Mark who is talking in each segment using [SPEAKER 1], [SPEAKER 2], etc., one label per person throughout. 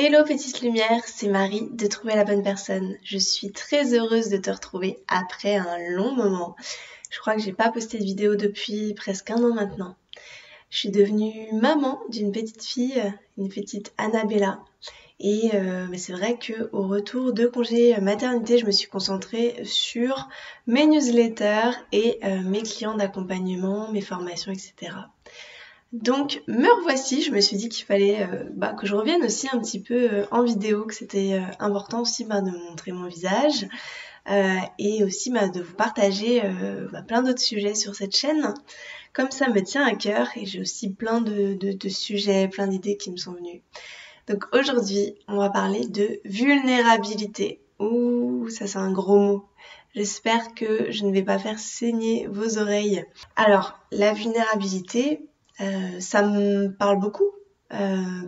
[SPEAKER 1] Hello petite lumière, c'est Marie de Trouver la bonne personne. Je suis très heureuse de te retrouver après un long moment. Je crois que j'ai pas posté de vidéo depuis presque un an maintenant. Je suis devenue maman d'une petite fille, une petite Annabella. Et c'est vrai qu'au retour de congé maternité, je me suis concentrée sur mes newsletters et mes clients d'accompagnement, mes formations, etc. Donc me revoici, je me suis dit qu'il fallait que je revienne aussi un petit peu en vidéo, que c'était important aussi de montrer mon visage et aussi de vous partager plein d'autres sujets sur cette chaîne, comme ça me tient à cœur et j'ai aussi plein de sujets, plein d'idées qui me sont venues. Donc aujourd'hui, on va parler de vulnérabilité. Ouh, ça c'est un gros mot. J'espère que je ne vais pas faire saigner vos oreilles. Alors, la vulnérabilité, ça me parle beaucoup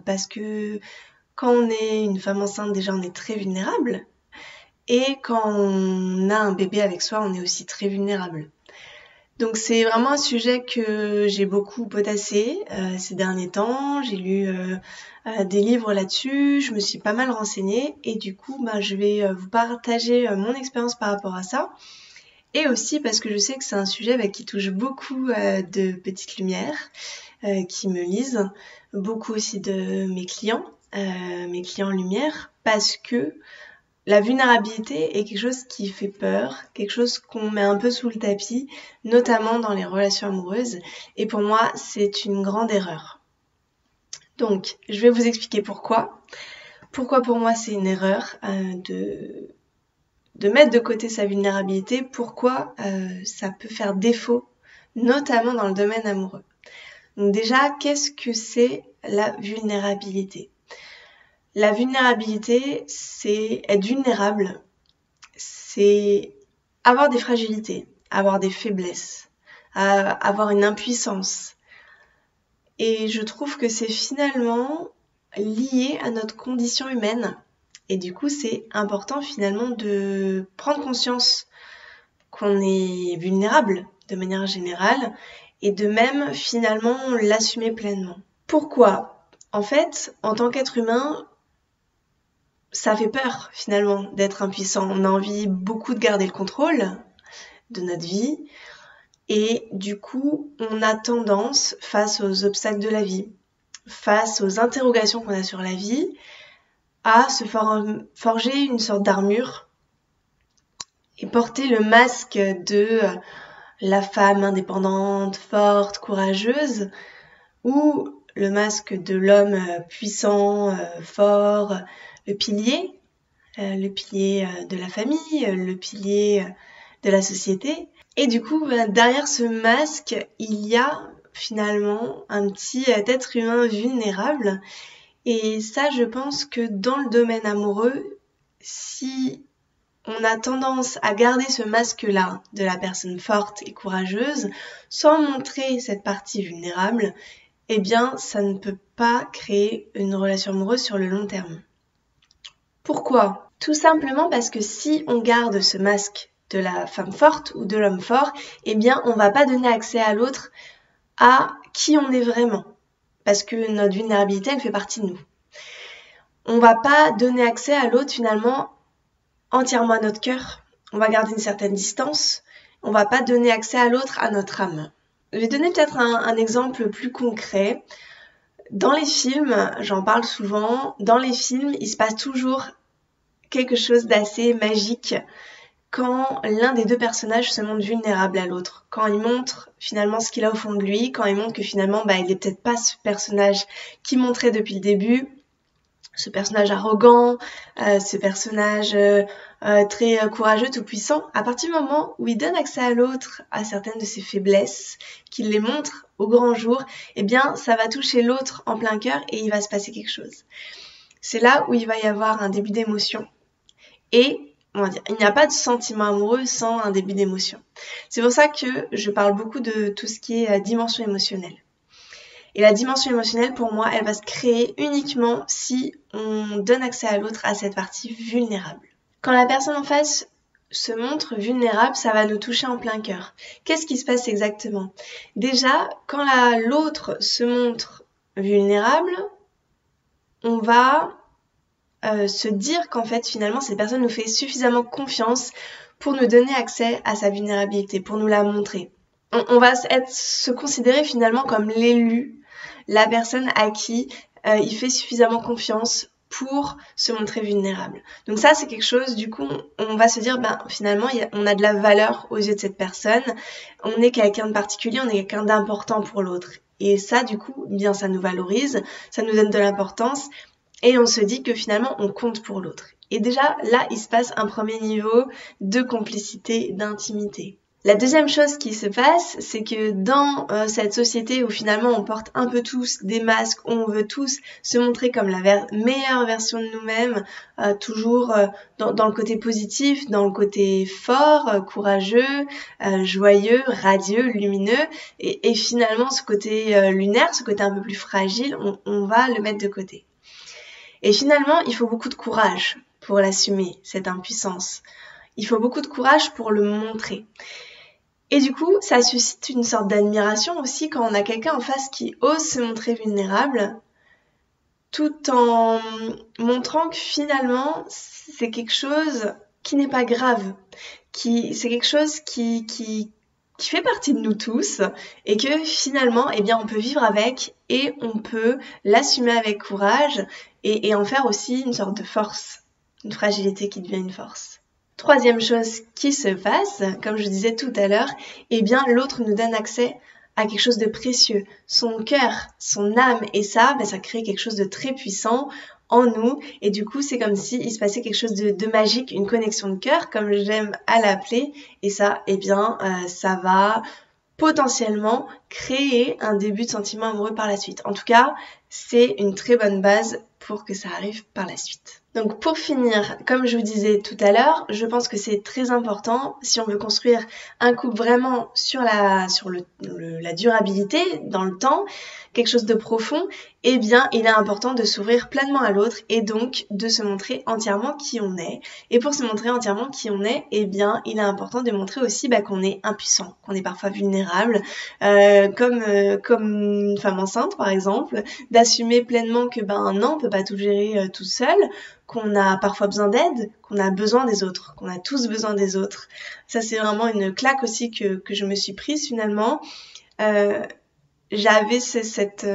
[SPEAKER 1] parce que quand on est une femme enceinte, déjà on est très vulnérable et quand on a un bébé avec soi, on est aussi très vulnérable. Donc c'est vraiment un sujet que j'ai beaucoup potassé ces derniers temps. J'ai lu des livres là-dessus, je me suis pas mal renseignée et du coup je vais vous partager mon expérience par rapport à ça. Et aussi parce que je sais que c'est un sujet qui touche beaucoup de petites lumières qui me lisent, beaucoup aussi de mes clients lumière, parce que la vulnérabilité est quelque chose qui fait peur, quelque chose qu'on met un peu sous le tapis, notamment dans les relations amoureuses, et pour moi c'est une grande erreur. Donc je vais vous expliquer pourquoi. Pourquoi pour moi c'est une erreur de mettre de côté sa vulnérabilité, pourquoi ça peut faire défaut, notamment dans le domaine amoureux. Donc déjà, qu'est-ce que c'est la vulnérabilité ? La vulnérabilité, c'est être vulnérable, c'est avoir des fragilités, avoir des faiblesses, avoir une impuissance. Et je trouve que c'est finalement lié à notre condition humaine. Et du coup, c'est important finalement de prendre conscience qu'on est vulnérable de manière générale et de même finalement l'assumer pleinement. Pourquoi ? En fait, en tant qu'être humain, ça fait peur finalement d'être impuissant. On a envie beaucoup de garder le contrôle de notre vie et du coup, on a tendance face aux obstacles de la vie, face aux interrogations qu'on a sur la vie, à se forger une sorte d'armure et porter le masque de la femme indépendante, forte, courageuse, ou le masque de l'homme puissant, fort, le pilier de la famille, le pilier de la société. Et du coup, derrière ce masque, il y a finalement un petit être humain vulnérable. Et ça, je pense que dans le domaine amoureux, si on a tendance à garder ce masque-là de la personne forte et courageuse sans montrer cette partie vulnérable, eh bien, ça ne peut pas créer une relation amoureuse sur le long terme. Pourquoi ? Tout simplement parce que si on garde ce masque de la femme forte ou de l'homme fort, eh bien, on va pas donner accès à l'autre à qui on est vraiment. Parce que notre vulnérabilité, elle fait partie de nous. On va pas donner accès à l'autre finalement entièrement à notre cœur, on va garder une certaine distance, on va pas donner accès à l'autre, à notre âme. Je vais donner peut-être un exemple plus concret. Dans les films, j'en parle souvent, dans les films, il se passe toujours quelque chose d'assez magique quand l'un des deux personnages se montre vulnérable à l'autre, quand il montre finalement ce qu'il a au fond de lui, quand il montre que finalement il est peut-être pas ce personnage qu'il montrait depuis le début, ce personnage arrogant, ce personnage très courageux, tout puissant, à partir du moment où il donne accès à l'autre, à certaines de ses faiblesses, qu'il les montre au grand jour, eh bien ça va toucher l'autre en plein cœur et il va se passer quelque chose. C'est là où il va y avoir un début d'émotion. Et on va dire, il n'y a pas de sentiment amoureux sans un début d'émotion. C'est pour ça que je parle beaucoup de tout ce qui est dimension émotionnelle. Et la dimension émotionnelle, pour moi, elle va se créer uniquement si on donne accès à l'autre à cette partie vulnérable. Quand la personne en face se montre vulnérable, ça va nous toucher en plein cœur. Qu'est-ce qui se passe exactement ? Déjà, quand l'autre se montre vulnérable, on va se dire qu'en fait finalement cette personne nous fait suffisamment confiance pour nous donner accès à sa vulnérabilité, pour nous la montrer. On va se considérer finalement comme l'élu, la personne à qui il fait suffisamment confiance pour se montrer vulnérable. Donc ça, c'est quelque chose, du coup, on va se dire, finalement, on a de la valeur aux yeux de cette personne, on est quelqu'un de particulier, on est quelqu'un d'important pour l'autre. Et ça, du coup, bien, ça nous valorise, ça nous donne de l'importance, et on se dit que finalement, on compte pour l'autre. Et déjà, là, il se passe un premier niveau de complicité, d'intimité. La deuxième chose qui se passe, c'est que dans cette société où finalement on porte un peu tous des masques, où on veut tous se montrer comme la meilleure version de nous-mêmes, toujours dans le côté positif, dans le côté fort, courageux, joyeux, radieux, lumineux, et finalement ce côté lunaire, ce côté un peu plus fragile, on va le mettre de côté. Et finalement, il faut beaucoup de courage pour l'assumer, cette impuissance. Il faut beaucoup de courage pour le montrer. Et du coup, ça suscite une sorte d'admiration aussi quand on a quelqu'un en face qui ose se montrer vulnérable, tout en montrant que finalement, c'est quelque chose qui n'est pas grave, c'est quelque chose qui fait partie de nous tous, et que finalement, eh bien, on peut vivre avec, et on peut l'assumer avec courage, et en faire aussi une sorte de force, une fragilité qui devient une force. Troisième chose qui se passe, comme je disais tout à l'heure, eh bien l'autre nous donne accès à quelque chose de précieux, son cœur, son âme, et ça crée quelque chose de très puissant en nous, et du coup c'est comme s'il se passait quelque chose de magique, une connexion de cœur, comme j'aime à l'appeler, et ça, eh bien ça va potentiellement créer un début de sentiment amoureux par la suite. En tout cas, c'est une très bonne base pour que ça arrive par la suite. Donc pour finir, comme je vous disais tout à l'heure, je pense que c'est très important si on veut construire un couple vraiment sur la durabilité dans le temps, quelque chose de profond, eh bien il est important de s'ouvrir pleinement à l'autre et donc de se montrer entièrement qui on est. Et pour se montrer entièrement qui on est, eh bien il est important de montrer aussi qu'on est impuissant, qu'on est parfois vulnérable, comme une femme enceinte par exemple, d'assumer pleinement que non, on peut pas tout gérer tout seul, qu'on a parfois besoin d'aide, qu'on a besoin des autres, qu'on a tous besoin des autres. Ça, c'est vraiment une claque aussi que je me suis prise finalement. J'avais cette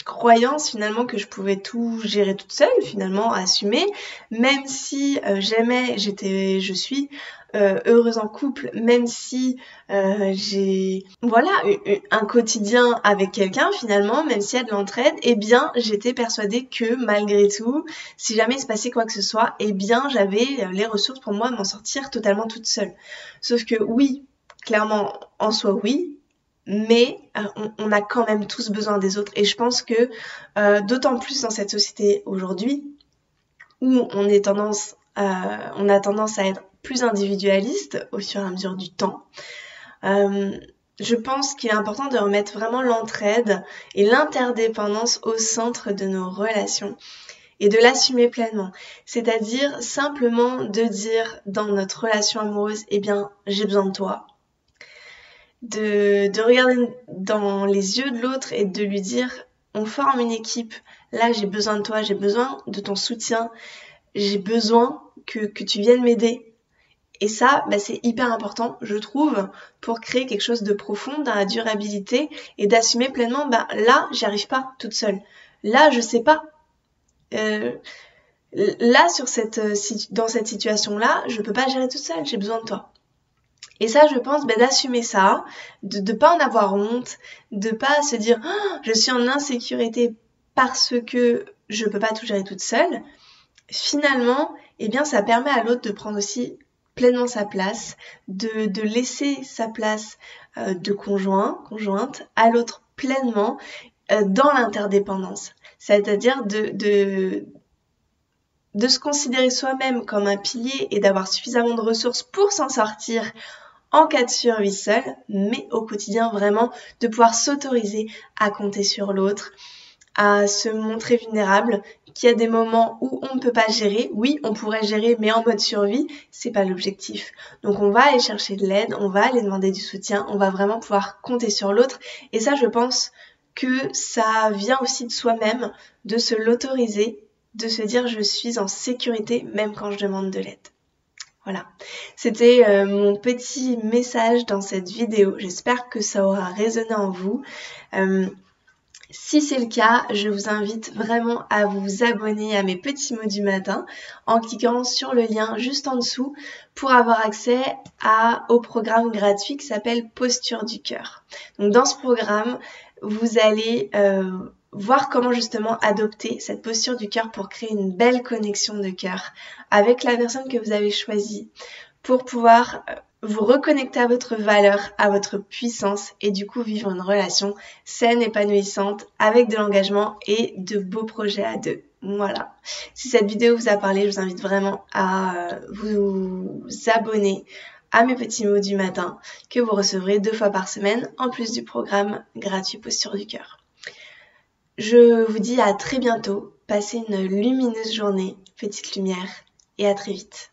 [SPEAKER 1] croyance finalement que je pouvais tout gérer toute seule, finalement, assumer, même si je suis heureuse en couple, même si j'ai un quotidien avec quelqu'un finalement, même s'il y a de l'entraide, eh bien j'étais persuadée que malgré tout, si jamais il se passait quoi que ce soit, eh bien j'avais les ressources pour moi de m'en sortir totalement toute seule. Sauf que oui, clairement en soi oui, mais on a quand même tous besoin des autres, et je pense que d'autant plus dans cette société aujourd'hui où on a tendance à être plus individualiste au fur et à mesure du temps. Je pense qu'il est important de remettre vraiment l'entraide et l'interdépendance au centre de nos relations et de l'assumer pleinement. C'est-à-dire simplement de dire dans notre relation amoureuse, eh bien, j'ai besoin de toi. De regarder dans les yeux de l'autre et de lui dire, on forme une équipe, là j'ai besoin de toi, j'ai besoin de ton soutien, j'ai besoin que tu viennes m'aider. Et ça, c'est hyper important, je trouve, pour créer quelque chose de profond dans la durabilité et d'assumer pleinement, là, j'y arrive pas toute seule. Là, je sais pas. Là, dans cette situation-là, je peux pas gérer toute seule, j'ai besoin de toi. Et ça, je pense d'assumer ça, de pas en avoir honte, de pas se dire je suis en insécurité parce que je peux pas tout gérer toute seule. Finalement, eh bien, ça permet à l'autre de prendre aussi pleinement sa place, de laisser sa place de conjointe à l'autre pleinement dans l'interdépendance. C'est-à-dire de se considérer soi-même comme un pilier et d'avoir suffisamment de ressources pour s'en sortir en cas de survie seul, mais au quotidien vraiment de pouvoir s'autoriser à compter sur l'autre, à se montrer vulnérable, qu'il y a des moments où on ne peut pas gérer. Oui, on pourrait gérer, mais en mode survie, c'est pas l'objectif. Donc on va aller chercher de l'aide, on va aller demander du soutien, on va vraiment pouvoir compter sur l'autre. Et ça, je pense que ça vient aussi de soi-même, de se l'autoriser de se dire je suis en sécurité même quand je demande de l'aide. Voilà, c'était mon petit message dans cette vidéo. J'espère que ça aura résonné en vous. Si c'est le cas, je vous invite vraiment à vous abonner à mes petits mots du matin en cliquant sur le lien juste en dessous pour avoir accès au programme gratuit qui s'appelle Posture du cœur. Donc dans ce programme, vous allez voir comment justement adopter cette posture du cœur pour créer une belle connexion de cœur avec la personne que vous avez choisie pour pouvoir vous reconnecter à votre valeur, à votre puissance et du coup vivre une relation saine, épanouissante, avec de l'engagement et de beaux projets à deux. Voilà. Si cette vidéo vous a parlé, je vous invite vraiment à vous abonner à mes petits mots du matin que vous recevrez 2 fois par semaine en plus du programme gratuit Posture du cœur. Je vous dis à très bientôt. Passez une lumineuse journée, petite lumière, et à très vite.